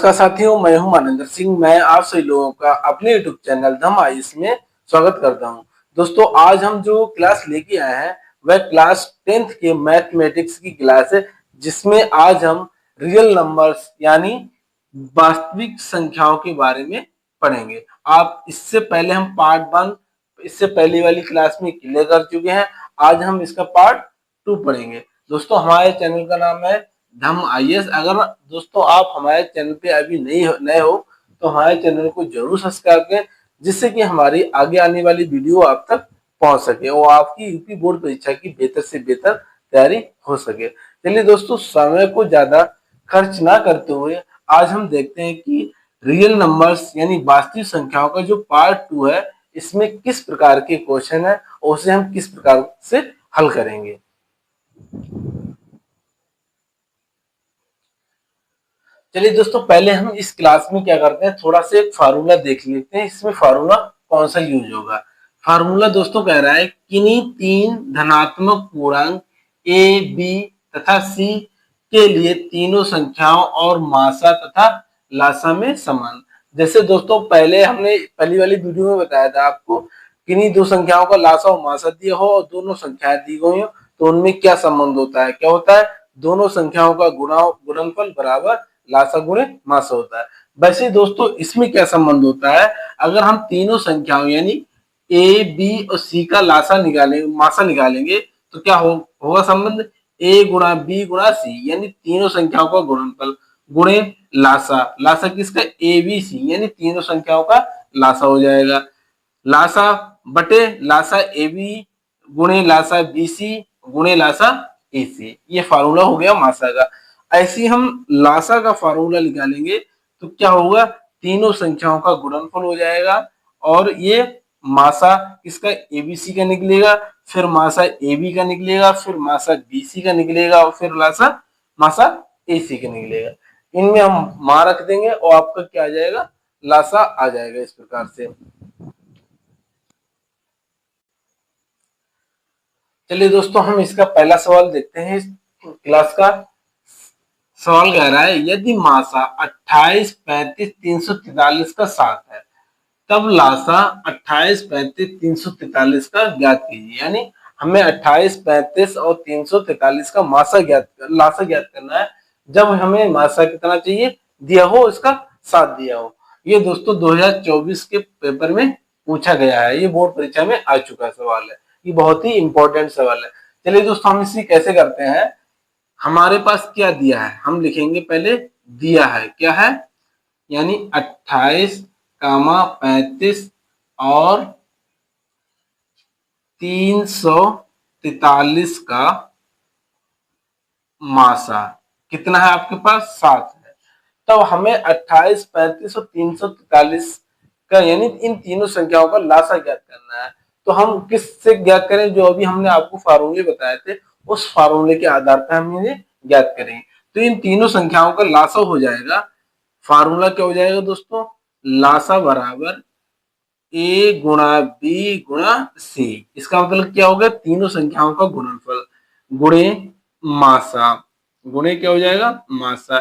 नमस्कार साथियों, मैं हूं मानंदर सिंह। मैं आप सभी लोगों का अपने यूट्यूब चैनल धम आईएएस में स्वागत करता हूं। दोस्तों, आज हम जो क्लास लेके आए हैं वह क्लास 10th के मैथमेटिक्स की क्लास है, जिसमें आज हम रियल नंबर्स यानी वास्तविक संख्याओं के बारे में पढ़ेंगे। आप इससे पहले हम पार्ट 1 इससे पहली वाली क्लास में क्लियर कर चुके हैं। आज हम इसका पार्ट 2 पढ़ेंगे। दोस्तों, हमारे चैनल का नाम है धम आईएएस। अगर दोस्तों आप हमारे चैनल पे अभी नए हो तो हमारे चैनल को जरूर सब्सक्राइब करें, जिससे कि हमारी आगे आने वाली वीडियो आप तक पहुंच सके और आपकी यूपी बोर्ड परीक्षा की बेहतर से बेहतर तैयारी हो सके। चलिए दोस्तों, समय को ज्यादा खर्च ना करते हुए आज हम देखते हैं कि रियल नंबर्स यानी वास्तविक संख्याओं का जो पार्ट 2 है, इसमें किस प्रकार के क्वेश्चन है और उसे हम किस प्रकार से हल करेंगे। चलिए दोस्तों, पहले हम इस क्लास में क्या करते हैं, थोड़ा सा एक फार्मूला देख लेते हैं। इसमें फार्मूला कौन सा यूज होगा। फार्मूला दोस्तों कह रहा है किन्हीं तीन धनात्मक पूर्णांक ए, बी तथा सी के लिए तीनों संख्याओं और मासा तथा लासा में समान। जैसे दोस्तों पहले हमने पहली वाली वीडियो में बताया था आपको, किन्हीं दो संख्याओं का लासा और मासा दिया हो और दोनों संख्याएं दी गई हो तो उनमें क्या संबंध होता है। क्या होता है, दोनों संख्याओं का गुणनफल बराबर लासा गुणे मासा होता है। वैसे दोस्तों इसमें क्या संबंध होता है, अगर हम तीनों संख्याओं यानी ए, बी और सी का मासा निकालेंगे तो क्या होगा संबंध, ए गुणा बी गुणा सी यानी तीनों संख्याओं का गुणनफल गुणे लासा किसका, ए बी सी यानी तीनों संख्याओं का लासा हो जाएगा। लासा बटे लासा ए बी गुणे लासा बी सी गुणे लासा ए सी, ये फार्मूला हो गया मासा का। ऐसे हम लासा का फार्मूला निकालेंगे तो क्या होगा, तीनों संख्याओं का गुणनफल हो जाएगा और ये मासा किसका, एबीसी का निकलेगा, फिर मासा एबी का निकलेगा, फिर मासा बीसी का निकलेगा और फिर मासा एसी का निकलेगा। इनमें हम मान रख देंगे और आपका क्या आ जाएगा, लासा आ जाएगा। इस प्रकार से चलिए दोस्तों, हम इसका पहला सवाल देखते हैं। इस क्लास का सवाल कह रहा है यदि मासा 28, 35, 343 का 7 है तब लासा 28, 35, 343 का ज्ञात कीजिए। यानी हमें 28, 35 और 343 का लासा ज्ञात करना है जब हमें मासा कितना चाहिए दिया हो, इसका 7 दिया हो। ये दोस्तों 2024 के पेपर में पूछा गया है, ये बोर्ड परीक्षा में आ चुका सवाल है। ये बहुत ही इंपॉर्टेंट सवाल है। चलिए दोस्तों, हम इसी कैसे करते हैं, हमारे पास क्या दिया है हम लिखेंगे। पहले दिया है क्या है, यानी 28, 35 और 343 का मासा कितना है आपके पास, 7 है। तब हमें 28, 35 और 343 का यानी इन तीनों संख्याओं का लासा ज्ञात करना है। तो हम किससे ज्ञात करें, जो अभी हमने आपको फार्मूले बताए थे उस फार्मूले के आधार पर हम इन्हें ज्ञात करेंगे। तो इन तीनों संख्याओं का लासा हो जाएगा, फार्मूला क्या हो जाएगा दोस्तों, लासा बराबर ए गुणा बी गुणा सी। इसका मतलब क्या होगा, तीनों संख्याओं का गुणनफल गुणे मासा, गुणे क्या हो जाएगा मासा,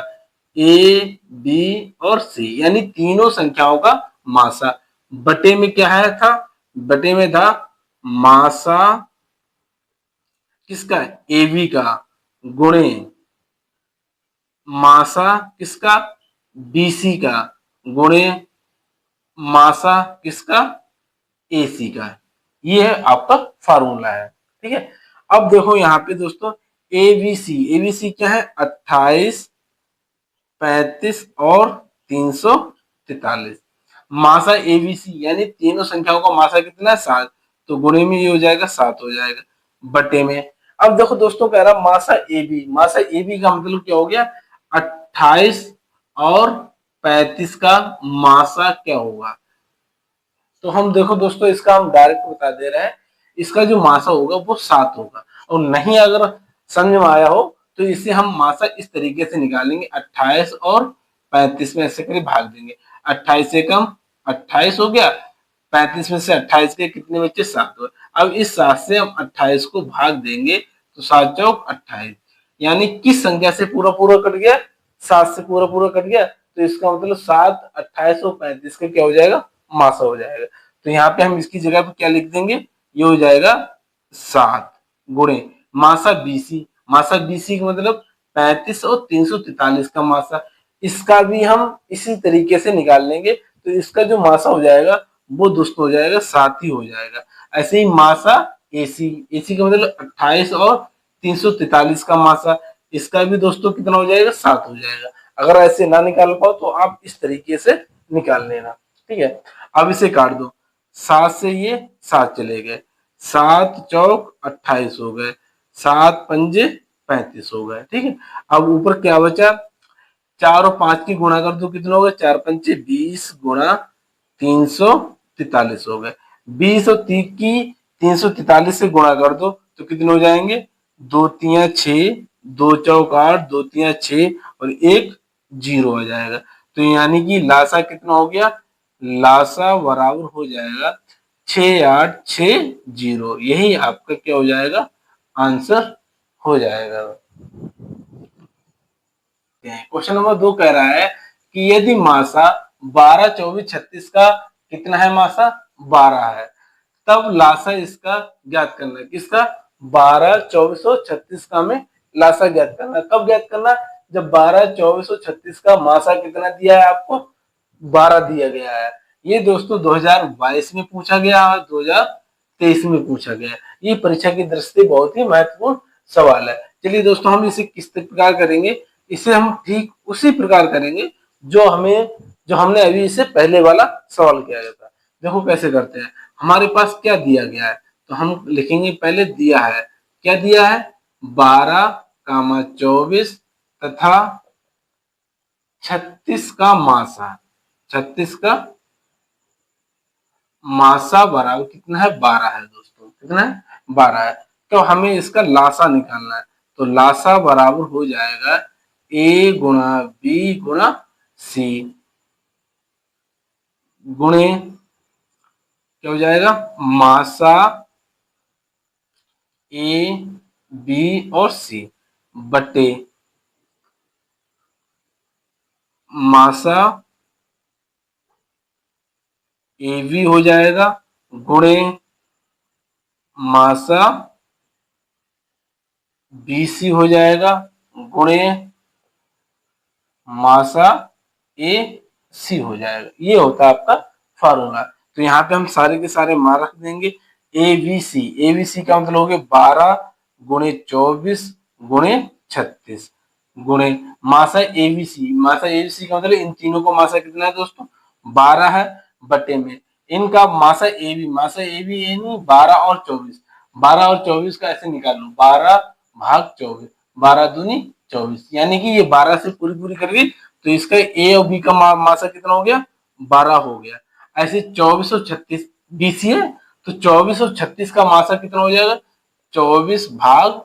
ए बी और सी यानी तीनों संख्याओं का मासा बटे में क्या है था, बटे में था मासा किसका, ए बी का गुणे मासा किसका, बीसी का गुणे मासा किसका, एसी का। ये है आपका फार्मूला है, ठीक है। अब देखो यहाँ पे दोस्तों एबीसी क्या है, 28, 35 और 343। मासा एबीसी यानी तीनों संख्याओं का मासा कितना है, 7, तो गुणे में ये हो जाएगा 7 हो जाएगा बटे में। अब देखो दोस्तों कह रहा मासा एबी का मतलब क्या हो गया, 28 और 35 का मासा क्या होगा। तो हम देखो दोस्तों इसका हम डायरेक्ट बता दे रहे हैं, इसका जो मासा होगा वो 7 होगा। और नहीं अगर समझ में आया हो तो इसे हम मासा इस तरीके से निकालेंगे, 28 और 35 में ऐसे करके भाग देंगे। 28 से कम 28 हो गया, 35 में से 28 के कितने बच्चे, 7 हुए। अब इस 7 से हम 28 को भाग देंगे तो 7 चौक 28, यानी किस संख्या से पूरा पूरा कट गया, 7 से पूरा पूरा कट गया। तो इसका मतलब 7 2835 का क्या हो जाएगा, मासा हो जाएगा। तो यहाँ पे हम इसकी जगह पे क्या लिख देंगे, ये हो जाएगा 7 गुणे मासा बीसी। मासा बीसी का मतलब 35 और 343 का मासा। इसका भी हम इसी तरीके से निकाल लेंगे, तो इसका जो मासा हो जाएगा वो दोस्तों हो जाएगा 7 ही हो जाएगा। ऐसे ही मासा एसी, एसी का मतलब 28 और 343 का मासा, इसका भी दोस्तों कितना हो जाएगा, 7 हो जाएगा। अगर ऐसे ना निकाल पाओ तो आप इस तरीके से निकाल लेना, ठीक है। अब इसे काट दो, 7 से ये 7 चले गए, 7 चौक 28 हो गए, 7 पंजे 35 हो गए, ठीक है। अब ऊपर क्या बचा, 4 और 5 की गुणा कर दो, कितना होगा, 4 पंचे 20 गुणा 343 हो गए। 20 और 30 की 343 से गुणा कर दो तो कितने हो जाएंगे, 2 तिया 6, 2 चौक 8, 2 तिया 6 और 1 0 आ जाएगा। तो यानी कि लासा कितना हो गया, लासा बराबर हो जाएगा 6860। यही आपका क्या हो जाएगा, आंसर हो जाएगा। क्वेश्चन नंबर 2 कह रहा है कि यदि मासा 12 24 36 का कितना है, मासा 12 है, तब लासा इसका ज्ञात करना है। किसका, 12 24 और 36 का में लासा ज्ञात करना। कब ज्ञात करना, जब 12 24 और 36 का मासा कितना दिया है आपको, 12 दिया गया है। ये दोस्तों 2022 में पूछा गया और 2023 में पूछा गया। ये परीक्षा की दृष्टि बहुत ही महत्वपूर्ण सवाल है। चलिए दोस्तों, हम इसे किस प्रकार करेंगे, इसे हम ठीक उसी प्रकार करेंगे जो हमने अभी इसे पहले वाला सवाल किया था। देखो कैसे करते हैं, हमारे पास क्या दिया गया है, तो हम लिखेंगे पहले दिया है, क्या दिया है, 12 24 तथा 36 का मासा, 36 का मासा बराबर कितना है, 12 है दोस्तों, कितना है, 12 है। तो हमें इसका लासा निकालना है, तो लासा बराबर हो जाएगा ए गुणा बी गुणा सी गुणे क्या हो जाएगा, मासा ए बी और सी बटे मासा ए बी हो जाएगा गुणे मासा बी सी हो जाएगा गुणे मासा ए सी हो जाएगा। ये होता है आपका फार्मूला। तो यहाँ पे हम सारे के सारे मान रख देंगे। ए बी सी का मतलब हो गया 12 गुणे 24 गुणे 36 गुणे मासा एबीसी। मासा एबीसी का मतलब इन तीनों को मासा कितना है दोस्तों, 12 है, बटे में इनका मासा ए बी यानी 12 और 24, 12 और 24 का ऐसे निकाल लो, 12 भाग 24, 12 दूनी 24, यानी कि ये 12 से पूरी पूरी कर गई, तो इसका ए और बी का मासा कितना हो गया, 12 हो गया। ऐसे 24 और 36 बीसी है, तो 24 और 36 का मासा कितना हो जाएगा, 24 भाग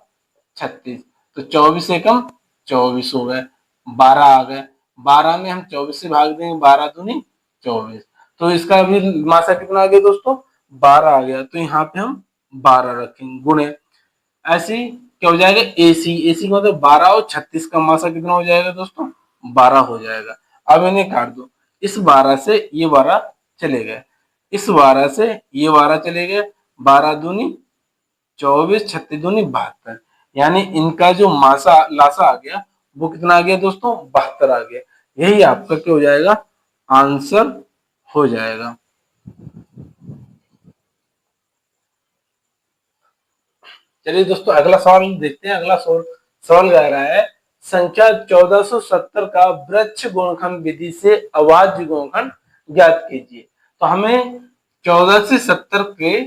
36, तो 24 से कम 24 हो गए, 12 आ गए, 12 में हम 24 से भाग देंगे, 12 दूनी 24, तो इसका भी मासा कितना आ गया दोस्तों, 12 आ गया। तो यहाँ पे हम 12 रखेंगे गुणे ऐसे ही क्या हो जाएगा, एसी, एसी का मतलब 12 और 36 का मासा कितना हो जाएगा दोस्तों, 12 हो जाएगा। अब इन्हें काट दो, इस 12 से ये 12 चले गए, इस 12 से ये 12 चले गए, 12 दूनी 24, 36 दूनी 72, यानी इनका जो मासा लासा आ गया वो कितना आ गया दोस्तों, 72 आ गया। यही आपका क्या हो जाएगा, आंसर हो जाएगा। चलिए दोस्तों, अगला सवाल देखते हैं। अगला सवाल कह रहा है संख्या 1470 का वृक्ष गुणनखंड विधि से अभाज्य गुणनखंड ज्ञात कीजिए। तो हमें 14 से 70 के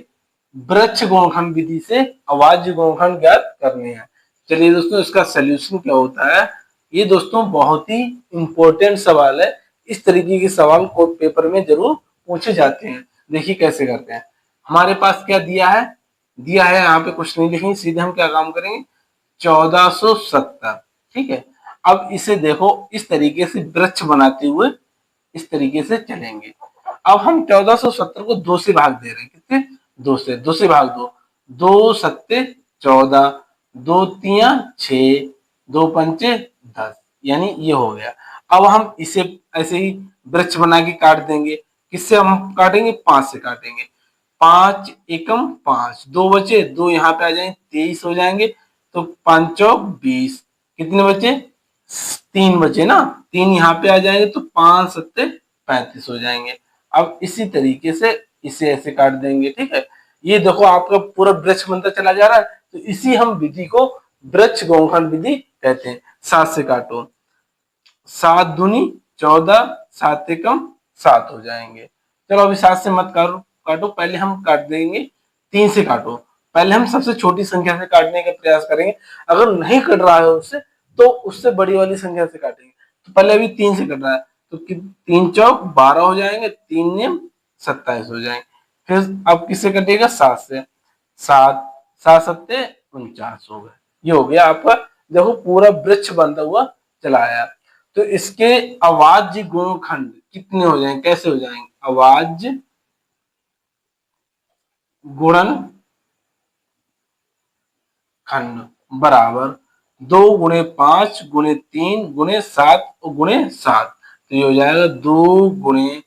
वृक्ष गुणनखंड विधि से अभाज्य गुणनखंड ज्ञात करने हैं। चलिए दोस्तों, इसका सोल्यूशन क्या होता है, ये दोस्तों बहुत ही इंपॉर्टेंट सवाल है। इस तरीके के सवाल कोर्ट पेपर में जरूर पूछे जाते हैं। देखिए कैसे करते हैं, हमारे पास क्या दिया है, दिया है यहाँ पे कुछ नहीं लिखेंगे, सीधे हम क्या काम करेंगे, 1470, ठीक है। अब इसे देखो, इस तरीके से वृक्ष बनाते हुए इस तरीके से चलेंगे। अब हम 1470 को 2 से भाग दे रहे हैं, कितने, 2 से भाग दो, 2 सत्ते 14, 2 तिया 6, 2 पंचे 10, यानी ये हो गया। अब हम इसे ऐसे ही वृक्ष बना के काट देंगे। किससे हम काटेंगे? 5 से काटेंगे। 5 एकम 5, 2 बचे, 2 यहाँ पे आ जाएंगे, 23 हो जाएंगे। तो 5 चौक 20, कितने बचे? 3 बचे ना, 3 यहाँ पे आ जाएंगे तो 5 सत्ते 35 हो जाएंगे। अब इसी तरीके से इसे ऐसे काट देंगे, ठीक है। ये देखो आपका पूरा वृक्ष बनता चला जा रहा है। तो इसी हम विधि को वृक्ष गौखंड विधि कहते हैं। 7 से काटो, 7 दूनी 14, 7 एकम 7 हो जाएंगे। चलो अभी 7 से मत काटो, पहले हम काट देंगे 3 से काटो। पहले हम सबसे छोटी संख्या से काटने का प्रयास करेंगे। अगर नहीं कट रहा है उससे, तो उससे बड़ी वाली संख्या से काटेंगे। तो पहले अभी 3 से कट रहा है, तो 3 चौक 12 हो जाएंगे, 3 नेम 27 हो जाएंगे। फिर अब किससे कटेगा? 7 से। 7 7 सत्ते 49 हो गए। ये हो गया आपका, देखो पूरा वृक्ष बनता हुआ चला आया। तो इसके अवाज्य गुणखंड कितने हो जाएंगे? कैसे हो जाएंगे? अवाज्य गुणन खंड बराबर 2 गुणे 5 गुणे 3 गुणे 7 और गुणे 7। तो ये हो जाएगा 2 गुणे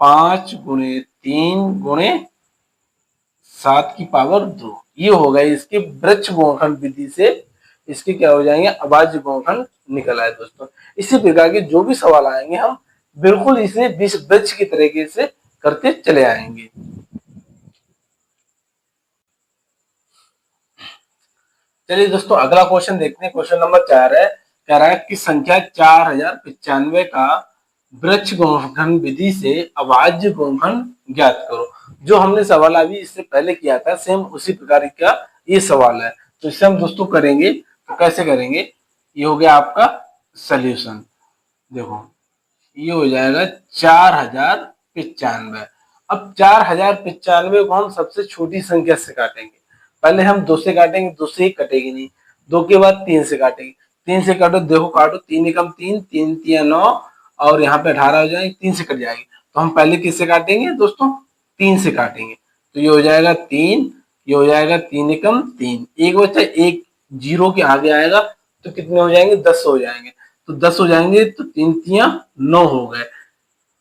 5 गुणे 3 गुणे 7 की पावर 2। ये हो गए इसके वृक्ष गुणनखंड विधि से इसके क्या हो जाएंगे? अभाज्य गुणनखंड निकल आए दोस्तों। इसी प्रकार के जो भी सवाल आएंगे हम बिल्कुल इसे वृक्ष की तरीके से करते चले आएंगे। चलिए दोस्तों अगला क्वेश्चन देखते हैं। क्वेश्चन नंबर 4 है, कह रहा है कि संख्या 4095 का वृक्ष गुणनखंड विधि से अभाज्य गुणनखंड ज्ञात करो। जो हमने सवाल अभी इससे पहले किया था सेम उसी प्रकार का ये सवाल है। तो इसे हम दोस्तों करेंगे, तो कैसे करेंगे? ये हो गया आपका सॉल्यूशन। देखो ये हो जाएगा 4095। अब 4095 को हम सबसे छोटी संख्या से काटेंगे। पहले हम 2 से काटेंगे, 2 से ही कटेगी नहीं। 2 के बाद 3 से काटेंगे, 3 से काटो, देखो काटो, 3 एकम 3, 3 तिया 9 और यहाँ पे 18 हो जाएंगे, 3 से कट जाएगी। तो हम पहले किससे काटेंगे दोस्तों? 3 से काटेंगे। तो ये हो जाएगा 3, ये हो जाएगा 3 एकम 3, एक बच्चा एक जीरो के आगे आएगा तो कितने हो जाएंगे? 10 हो जाएंगे। तो 10 हो जाएंगे तो 3 तिया 9 हो गए।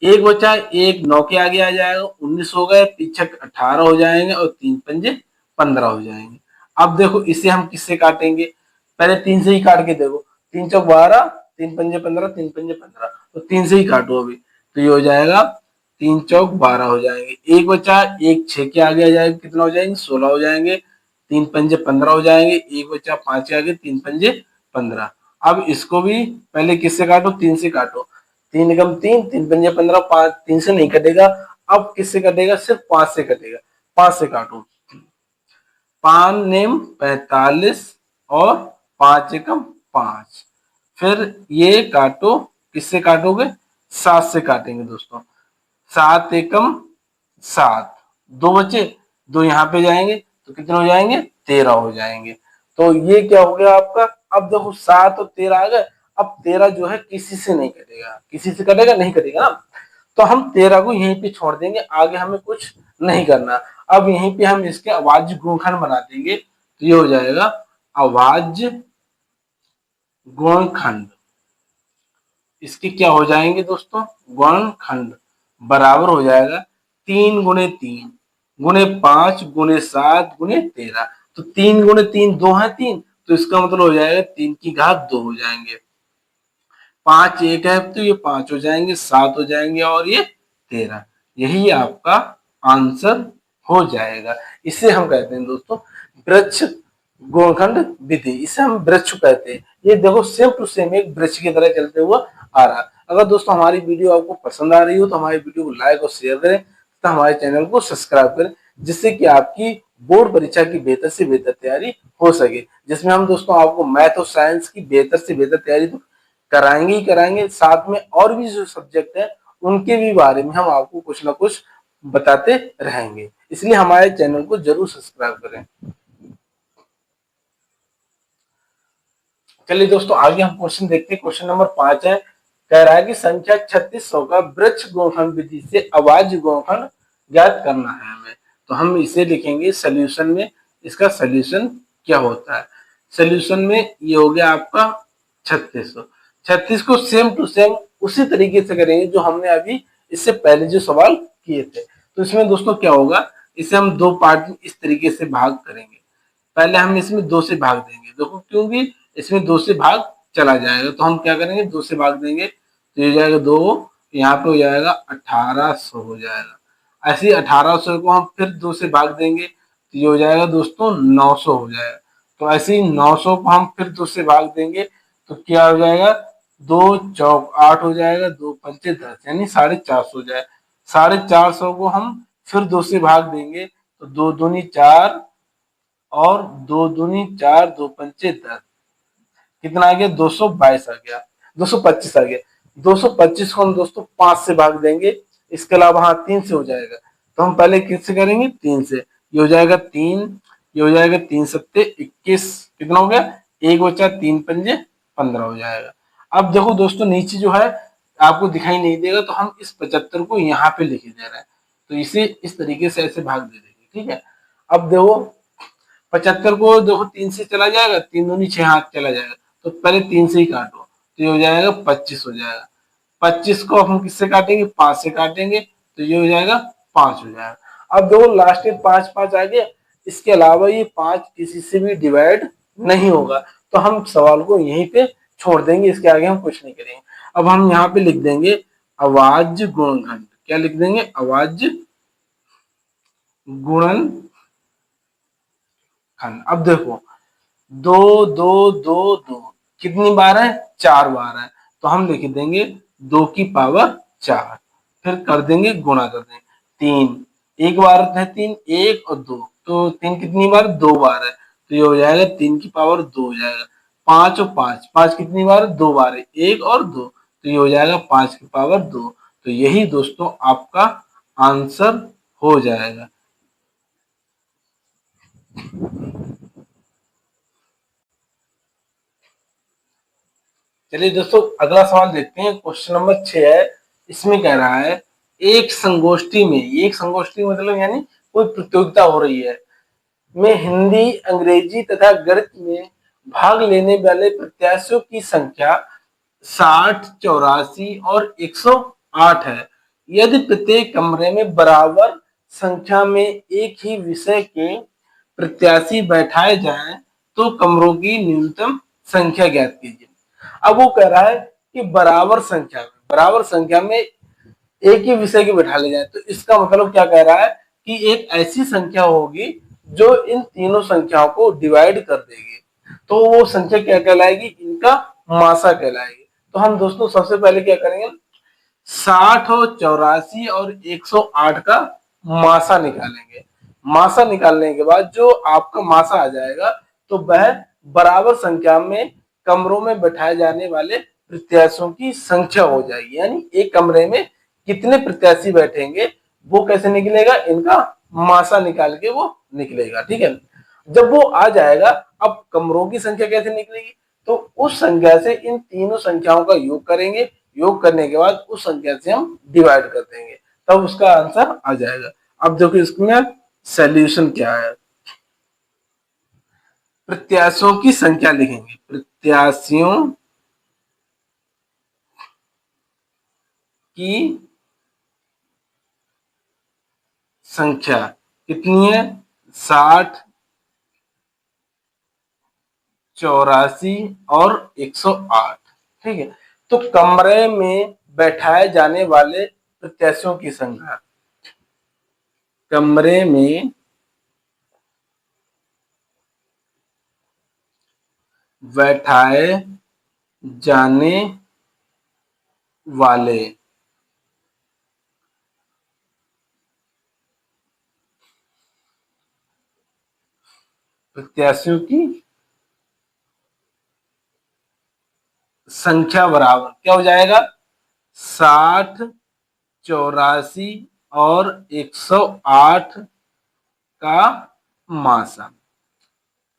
एक बचा, एक 9 के आगे आ जाएगा, 19 हो गए, पीछे 18 हो जाएंगे और 3 पंजे 15 हो जाएंगे। अब देखो इसे हम किससे काटेंगे? पहले 3 से ही काट के देखो, 3 चौक 12, 3 पंजे 15, 3 पंजे 15, तो 3 से ही काटो अभी। तो ये हो जाएगा 3 चौक 12 हो जाएंगे। एक बचा, एक 6 के आगे आ जाएगा, कितना हो जाएंगे? 16 हो जाएंगे। 3 पंजे 15 हो जाएंगे। एक बचा 5 के आगे, 3 पंजे 15। अब इसको भी पहले किससे काटो? 3 से काटो। 3 एकम 3, 3 पंजे 15, 5 3 से नहीं कटेगा। अब किससे कटेगा? सिर्फ 5 से कटेगा। 5 से काटो, 5 नेम 45 और 5 एकम 5। फिर ये काटो, किससे काटोगे? 7 से काटेंगे दोस्तों। 7 एकम 7, 2 बचे, 2 यहाँ पे जाएंगे तो कितने हो जाएंगे? 13 हो जाएंगे। तो ये क्या हो गया आपका? अब देखो 7 और 13 आ गए। अब 13 जो है किसी से नहीं कटेगा, किसी से कटेगा नहीं, कटेगा ना। तो हम 13 को यहीं पे छोड़ देंगे, आगे हमें कुछ नहीं करना। अब यहीं पे हम इसके अभाज्य गुणनखंड बना देंगे। तो ये हो जाएगा अभाज्य गुणनखंड। इसके क्या हो जाएंगे दोस्तों? गुणनखंड बराबर हो जाएगा 3 गुणे 3 गुणे 5 गुणे 7 गुणे 13। तो 3 गुणे 3 2 है 3, तो इसका मतलब हो जाएगा 3 की घात 2 हो जाएंगे। 5 एक है तो ये 5 हो जाएंगे, 7 हो जाएंगे और ये 13। यही आपका आंसर हो जाएगा। इसे हम कहते हैं दोस्तों वृक्ष गुणनखंड विधि, इसे हम वृक्ष कहते हैं। ये देखो सेम टू सेम एक वृक्ष की तरह चलते हुआ आ रहा है। अगर दोस्तों हमारी वीडियो आपको पसंद आ रही हो तो हमारी वीडियो को लाइक और शेयर करें तथा हमारे चैनल को सब्सक्राइब करें, जिससे कि आपकी बोर्ड परीक्षा की बेहतर से बेहतर तैयारी हो सके। जिसमें हम दोस्तों आपको मैथ और साइंस की बेहतर से बेहतर तैयारी तो कराएंगे ही कराएंगे, साथ में और भी जो सब्जेक्ट है उनके भी बारे में हम आपको कुछ ना कुछ बताते रहेंगे। इसलिए हमारे चैनल को जरूर सब्सक्राइब करें। चलिए दोस्तों आगे हम क्वेश्चन देखते हैं। क्वेश्चन नंबर 5 है, कह रहा है कि संख्या 3600 का वृक्ष गुणनखंड विधि से अभाज्य गुणनखंड ज्ञात करना है हमें। तो हम इसे लिखेंगे सोल्यूशन में। इसका सोल्यूशन क्या होता है? सोल्यूशन में ये हो गया आपका 3600। 36 को सेम टू सेम उसी तरीके से करेंगे जो हमने अभी इससे पहले जो सवाल किए थे। तो इसमें दोस्तों क्या होगा, इसे हम दो पार्ट में इस तरीके से भाग करेंगे। पहले हम इसमें दो से भाग देंगे, देखो क्योंकि इसमें दो से भाग चला जाएगा, तो हम क्या करेंगे, दो से भाग देंगे तो ये जाएगा दो, यहाँ पे हो जाएगा 1800 हो जाएगा। ऐसे ही 1800 को हम फिर दो से भाग देंगे तो ये हो जाएगा दोस्तों 900 हो जाएगा। तो ऐसे ही 900 को हम फिर दो से भाग देंगे तो क्या हो जाएगा, दो चौक 8 हो जाएगा, दो पंचे 10 यानी 450 हो जाएगा। 450 को हम फिर दो से भाग देंगे तो दो दूनी 4 और दो दूनी 4, दो पंचे 10, कितना आ गया, 222 आ गया, 225 आ गया। 225 को हम दोस्तों 5 से भाग देंगे, इसके अलावा हाँ 3 से हो जाएगा, तो हम पहले किससे करेंगे, 3 से। ये हो जाएगा 3, ये हो जाएगा 3 सत्ते 21, कितना हो गया, एक बचा 3 पंजे 15 हो जाएगा। अब देखो दोस्तों नीचे जो है आपको दिखाई नहीं देगा, तो हम इस 75 को यहाँ पे लिखे दे रहे हैं, तो इसे इस तरीके से ऐसे भाग दे देंगे, ठीक है। अब देखो 75 को देखो 3 से चला जाएगा, 3 दूनी 6 हाथ चला जाएगा, तो पहले 3 से ही काटो, तो ये हो जाएगा 25 हो जाएगा। 25 को हम किससे काटेंगे, 5 से काटेंगे, तो ये हो जाएगा 5 हो जाएगा। अब देखो लास्ट में 5 5 आ गया, इसके अलावा ये 5 किसी से भी डिवाइड नहीं होगा, तो हम सवाल को यहीं पे छोड़ देंगे, इसके आगे हम कुछ नहीं करेंगे। अब हम यहाँ पे लिख देंगे अवाज गुणनखंड, क्या लिख देंगे, अवाज गुणन खंड। अब देखो दो दो दो दो कितनी बार है, 4 बार है, तो हम लिख देंगे 2 की पावर 4, फिर कर देंगे गुणा कर देंगे, 3 एक बार है, 3 1 और 2, तो 3 कितनी बार, 2 बार है, तो ये हो जाएगा 3 की पावर 2 हो जाएगा। 5 और 5 5 कितनी बार, 2 बार है, 1 और 2, तो ये हो जाएगा 5 की पावर 2। तो यही दोस्तों आपका आंसर हो जाएगा। चलिए दोस्तों अगला सवाल देखते हैं, क्वेश्चन नंबर 6 है। इसमें कह रहा है एक संगोष्ठी में, एक संगोष्ठी मतलब यानी कोई प्रतियोगिता हो रही है, में हिंदी, अंग्रेजी तथा गणित में भाग लेने वाले प्रत्याशियों की संख्या 60, 84 और 108 है। यदि प्रत्येक कमरे में बराबर संख्या में एक ही विषय के प्रत्याशी बैठाए जाएं तो कमरों की न्यूनतम संख्या ज्ञात कीजिए। अब वो कह रहा है कि बराबर संख्या में एक ही विषय के बैठा ले जाए, तो इसका मतलब क्या कह रहा है कि एक ऐसी संख्या होगी जो इन तीनों संख्याओं को डिवाइड कर देगी, तो वो संख्या क्या कहलाएगी, इनका मासा कहलाएगी। तो हम दोस्तों सबसे पहले क्या करेंगे, 60 और 84 और 108 का मासा निकालेंगे। मासा निकालने के बाद जो आपका मासा आ जाएगा तो वह बराबर संख्या में कमरों में बैठाए जाने वाले प्रत्याशियों की संख्या हो जाएगी, यानी एक कमरे में कितने प्रत्याशी बैठेंगे वो कैसे निकलेगा, इनका मासा निकाल के वो निकलेगा, ठीक है। जब वो आ जाएगा, अब कमरों की संख्या कैसे निकलेगी, तो उस संख्या से इन तीनों संख्याओं का योग करेंगे, योग करने के बाद उस संख्या से हम डिवाइड कर देंगे, तब उसका आंसर आ जाएगा। अब देखो इसमें सॉल्यूशन क्या है, प्रत्याशियों की संख्या लिखेंगे, प्रत्याशियों की संख्या कितनी है, 60, 84 और 108, ठीक है। तो कमरे में बैठाए जाने वाले प्रत्याशियों की संख्या, कमरे में बैठाए जाने वाले प्रत्याशियों की संख्या बराबर क्या हो जाएगा, 60, 84 और 108 का मासा।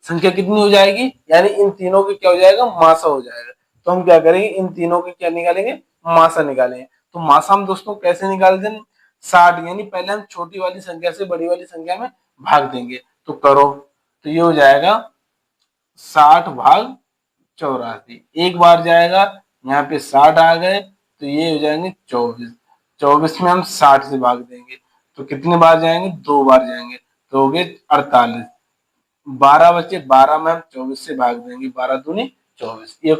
संख्या कितनी हो जाएगी, यानी इन तीनों के क्या हो जाएगा, मासा हो जाएगा। तो हम क्या करेंगे, इन तीनों के क्या निकालेंगे, मासा निकालेंगे। तो मासा हम दोस्तों कैसे निकालते हैं, 60, यानी पहले हम छोटी वाली संख्या से बड़ी वाली संख्या में भाग देंगे, तो करो, तो ये हो जाएगा 60 भाग 84, एक बार जाएगा, यहाँ पे 60 आ गए, तो ये हो जाएंगे 24। 24 में हम 60 से भाग देंगे तो कितने बार जाएंगे, 2 बार जाएंगे, तो हो गए 48। 12 बचे, 12 में हम 24 से भाग देंगे, 12 दूनी 24, ये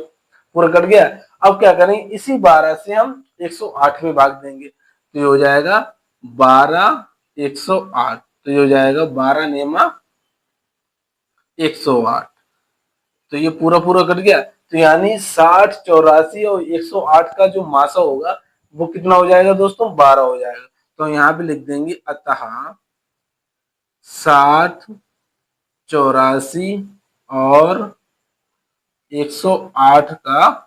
पूरा कट गया। अब क्या करेंगे, इसी 12 से हम 108 में भाग देंगे तो ये हो जाएगा 12 108, तो ये हो जाएगा 12 नेमा 108, तो ये पूरा पूरा कट गया। तो यानी 60 84 और 108 का जो मासा होगा वो कितना हो जाएगा दोस्तों, 12 हो जाएगा। तो यहाँ पे लिख देंगे अतः 60 84 और 108 का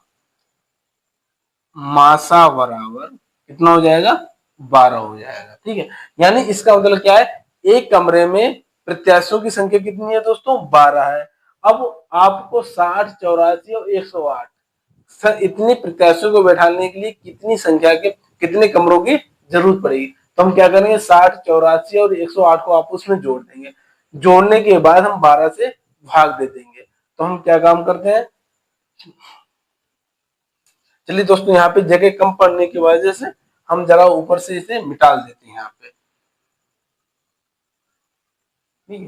मासा बराबर कितना हो जाएगा, 12 हो जाएगा। ठीक है, यानी इसका मतलब क्या है, एक कमरे में प्रत्याशियों की संख्या कितनी है दोस्तों, 12 है। अब आपको 60 84 और 108 इतने प्रत्याशियों को बैठाने के लिए कितनी संख्या के कितने कमरों की जरूरत पड़ेगी, तो हम क्या करेंगे, 60 84 और 108 को आपस में जोड़ देंगे। जोड़ने के बाद हम 12 से भाग दे देंगे। तो हम क्या काम करते हैं, चलिए दोस्तों यहाँ पे जगह कम पड़ने की वजह से हम जरा ऊपर से इसे मिटा देते हैं यहाँ पे। ठीक है,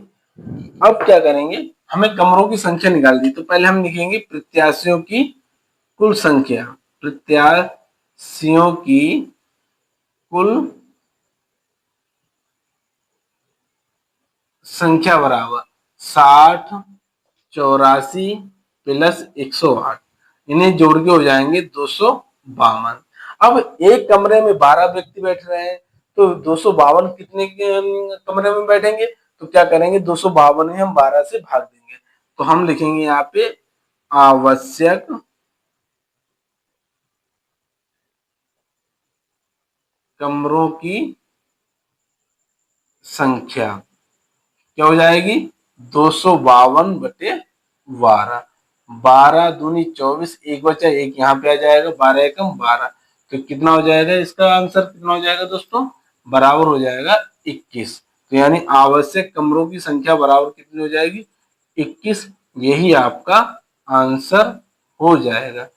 अब क्या करेंगे, हमें कमरों की संख्या निकालनी, तो पहले हम लिखेंगे प्रत्याशियों की कुल संख्या, प्रत्याशियों की कुल संख्या बराबर 60 84 प्लस 108, इन्हें जोड़ के हो जाएंगे 252। अब एक कमरे में 12 व्यक्ति बैठ रहे हैं तो 252 कितने कमरे में बैठेंगे, तो क्या करेंगे, 252 में हम 12 से भाग देंगे। तो हम लिखेंगे यहाँ पे आवश्यक कमरों की संख्या क्या हो जाएगी, 252 बटे 12, 12 दूनी 24, एक बचा, एक यहाँ पे आ जाएगा, 12 एकम 12, तो कितना हो जाएगा, इसका आंसर कितना हो जाएगा दोस्तों, बराबर हो जाएगा 21। तो यानी आवश्यक कमरों की संख्या बराबर कितनी हो जाएगी, 21, यही आपका आंसर हो जाएगा।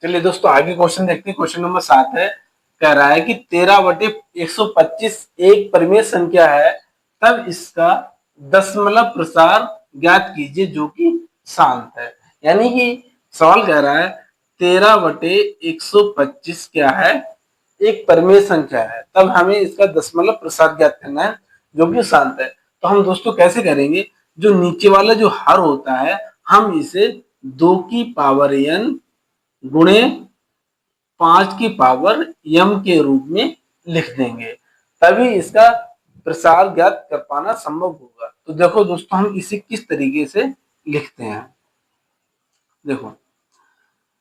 चलिए दोस्तों आगे क्वेश्चन देखते हैं। क्वेश्चन नंबर 7 है, कह रहा है कि 13 बटे 125 एक परिमेय संख्या है, तब इसका दशमलव प्रसार ज्ञात कीजिए जो कि शांत है। यानी कि सवाल कह रहा है 13 बटे 125 क्या है, एक परिमेय संख्या है, तब हमें इसका दशमलव प्रसार ज्ञात करना है जो कि शांत है। तो हम दोस्तों कैसे करेंगे, जो नीचे वाला जो हर होता है हम इसे 2 की पावर n गुणे 5 की पावर m के रूप में लिख देंगे, तभी इसका प्रसार ज्ञात कर पाना संभव होगा। तो देखो दोस्तों हम इसे किस तरीके से लिखते हैं, देखो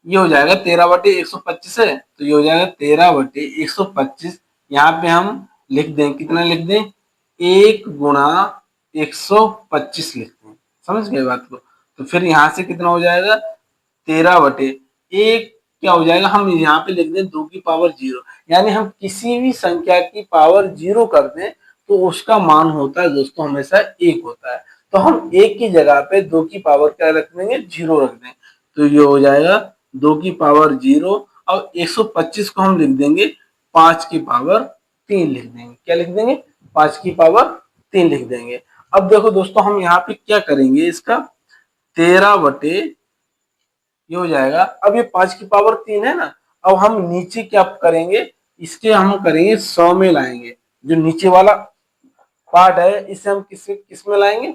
ये हो जाएगा 13 बटे 125 है, तो ये हो जाएगा 13 बटे 125, यहाँ पे हम लिख दें, कितना लिख दें, 1 गुणा 125 लिख दें, समझ गए बात को। तो फिर यहाँ से कितना हो जाएगा, 13 बटे एक क्या हो जाएगा, हम यहाँ पे लिख दें 2 की पावर 0, यानी हम किसी भी संख्या की पावर 0 कर दें तो उसका मान होता है दोस्तों हमेशा 1 होता है। तो हम 1 की जगह पे 2 की पावर क्या रख देंगे, 0 रख दें, तो ये हो जाएगा 2 की पावर 0 और 125 को हम लिख देंगे 5 की पावर 3 लिख देंगे, क्या लिख देंगे, 5 की पावर 3 लिख देंगे। अब देखो दोस्तों हम यहाँ पे क्या करेंगे, इसका 13 बटे ये हो जाएगा, अब ये 5 की पावर 3 है ना, अब हम नीचे क्या करेंगे, इसके हम करेंगे 100 में लाएंगे, जो नीचे वाला पार्ट है इसे हम किस में लाएंगे,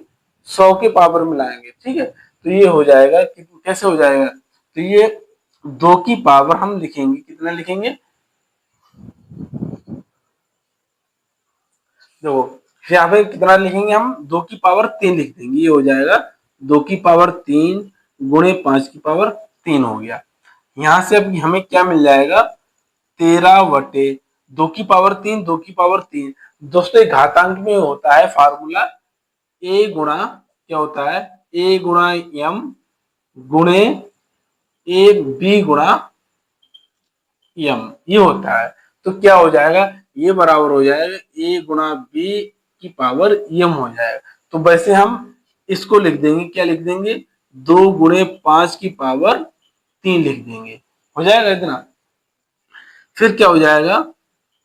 100 के पावर में लाएंगे। ठीक है, तो ये हो जाएगा कैसे हो जाएगा, तो ये 2 की पावर हम लिखेंगे, कितना लिखेंगे, देखो यहाँ पे कितना लिखेंगे, हम 2 की पावर 3 लिख देंगे, ये हो जाएगा 2 की पावर 3 गुणे 5 की पावर 3 हो गया। यहाँ से अब हमें क्या मिल जाएगा, 13 बटे 2 की पावर 3, 2 की पावर 3 दोस्तों घातांक में होता है फार्मूला ए गुणा क्या होता है, ए गुणा एम गुणे ए बी गुणा एम, ये होता है। तो क्या हो जाएगा, ये बराबर हो जाएगा ए गुणा बी की पावर एम हो जाएगा। तो वैसे हम इसको लिख देंगे, क्या लिख देंगे, 2 गुणे 5 की पावर 3 लिख देंगे, हो जाएगा इतना। फिर क्या हो जाएगा,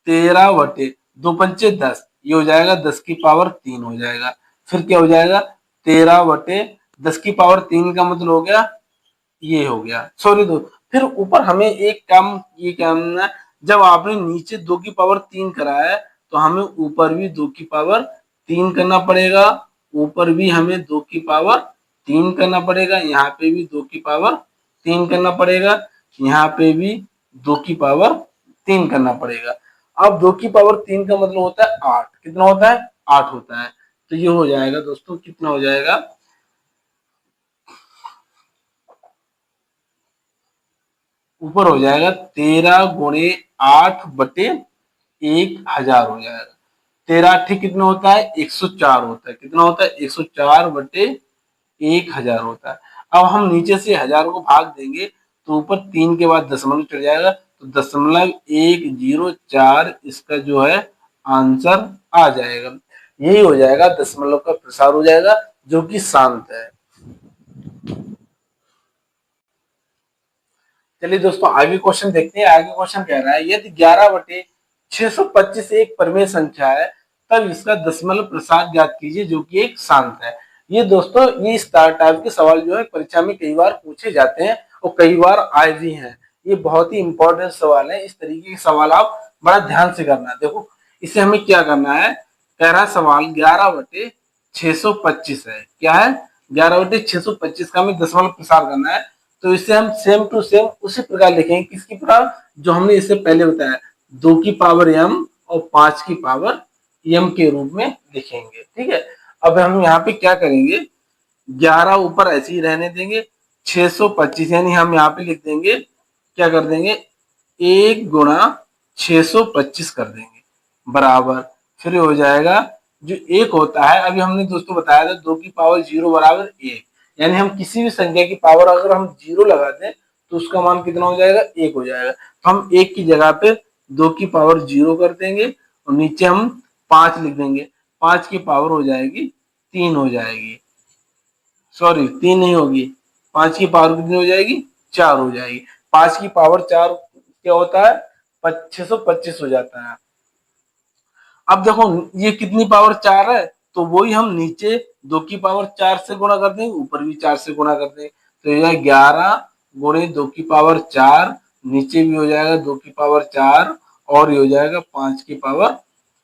13/2 × 5 = 10, ये हो जाएगा 10 की पावर 3 हो जाएगा। फिर क्या हो जाएगा, 13/10 की पावर 3 का मतलब हो गया, ये हो गया, सॉरी दो। फिर ऊपर हमें एक काम ये करना है, जब आपने नीचे 2 की पावर 3 करा है तो हमें ऊपर भी 2 की पावर 3 करना पड़ेगा, ऊपर भी हमें 2 की पावर 3 करना पड़ेगा, यहाँ पे भी 2 की पावर 3 करना पड़ेगा, यहाँ पे भी 2 की पावर 3 करना पड़ेगा। अब 2 की पावर 3 का मतलब होता है 8, कितना होता है, 8 होता है। तो ये हो जाएगा दोस्तों, कितना हो जाएगा, ऊपर हो जाएगा 13 × 8/1000 हो जाएगा। 13 ठीक कितना होता है, 104 होता है, कितना होता है, 104/1000 होता है। अब हम नीचे से 1000 को भाग देंगे तो ऊपर 3 के बाद दशमलव चढ़ जाएगा, तो 0.104 इसका जो है आंसर आ जाएगा। यही हो जाएगा, दशमलव का प्रसार हो जाएगा जो कि शांत है। चलिए दोस्तों आगे क्वेश्चन देखते हैं। आगे क्वेश्चन कह रहा है, यदि 11/625 एक परिमेय संख्या है तब इसका दशमलव प्रसार ज्ञात कीजिए जो कि एक शांत है। ये दोस्तों, ये इस टाइप के सवाल जो है परीक्षा में कई बार पूछे जाते हैं और कई बार आए भी हैं। ये बहुत ही इंपॉर्टेंट सवाल है, इस तरीके के सवाल आप बड़ा ध्यान से करना। देखो इसे हमें क्या करना है, कह रहा सवाल 11/625 है, क्या है, 11/625 का हमें दशमलव प्रसार करना है। तो इसे हम सेम टू सेम उसी प्रकार लिखेंगे, किसकी प्रकार, जो हमने इससे पहले बताया, 2 की पावर m और 5 की पावर m के रूप में लिखेंगे, ठीक है। अब हम यहाँ पे क्या करेंगे, 11 ऊपर ऐसे ही रहने देंगे, 625 यानी हम यहाँ पे लिख देंगे, क्या कर देंगे, 1 × 625 कर देंगे, बराबर। फिर हो जाएगा जो एक होता है, अभी हमने दोस्तों बताया था 2 की पावर 0 बराबर 1, यानी हम किसी भी संख्या की पावर अगर हम 0 लगा दें तो उसका मान कितना हो जाएगा, 1 हो जाएगा। तो हम 1 की जगह पे 2 की पावर 0 कर देंगे और नीचे हम 5 लिख देंगे, 5 की पावर हो जाएगी 3 हो जाएगी, सॉरी 3 नहीं होगी, 5 की पावर कितनी हो जाएगी, 4 हो जाएगी। 5 की पावर 4 क्या होता है, 625 हो जाता है। अब देखो ये कितनी पावर 4 है, तो वही हम नीचे 2 की पावर 4 से गुणा कर देंगे, ऊपर भी 4 से गुणा कर देंगे, तो ये 11 × 2 की पावर 4, नीचे भी हो जाएगा 2 की पावर 4 और ये हो जाएगा 5 की पावर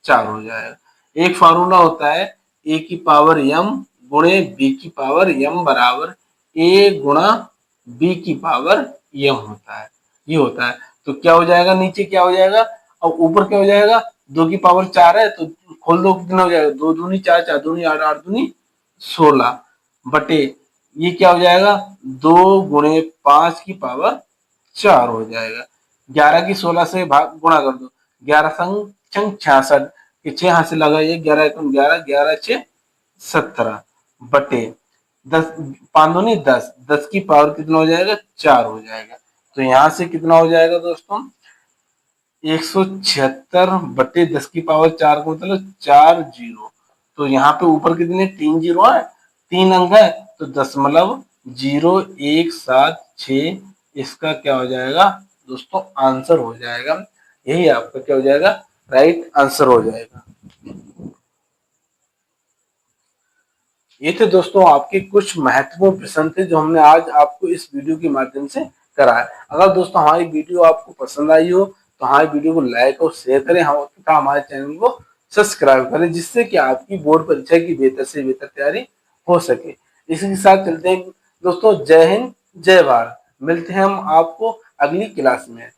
4 हो जाएगा। एक फार्मूला होता है a की पावर m गुणे b की पावर m बराबर a गुणा b की पावर m होता है, ये होता है। तो क्या हो जाएगा, नीचे क्या हो जाएगा, और ऊपर क्या हो जाएगा, 2 की पावर 4 है तो खोल दो, कितना हो जाएगा, 2 दूनी 4, 4 दूनी 8, 8 दूनी 16 बटे ये क्या हो जाएगा, 2 × 5 की पावर 4 हो जाएगा। 11 की 16 से भाग गुणा कर दो, 11 संग 66, 6 हाथ से लगाइए, 11 × 11, 11 × 6 17 बटे 10, 5 दूनी 10, 10 की पावर कितना हो जाएगा, 4 हो जाएगा। तो यहाँ से कितना हो जाएगा दोस्तों, 176/10 की पावर 4 का मतलब 4 जीरो। तो यहाँ पे ऊपर कितने 3 जीरो है, 3 अंक है, तो 0.0176 इसका क्या हो जाएगा दोस्तों, आंसर हो जाएगा। यही आपका क्या हो जाएगा, राइट आंसर हो जाएगा। ये थे दोस्तों आपके कुछ महत्वपूर्ण प्रश्न थे जो हमने आज आपको इस वीडियो के माध्यम से करा है। अगर दोस्तों हमारी वीडियो आपको पसंद आई हो तो हमारी वीडियो को लाइक और शेयर करें, तथा हमारे चैनल को सब्सक्राइब करें, जिससे कि आपकी बोर्ड परीक्षा की बेहतर से बेहतर तैयारी हो सके। इसी के साथ चलते हैं दोस्तों, जय हिंद जय भारत। मिलते हैं हम आपको अगली क्लास में।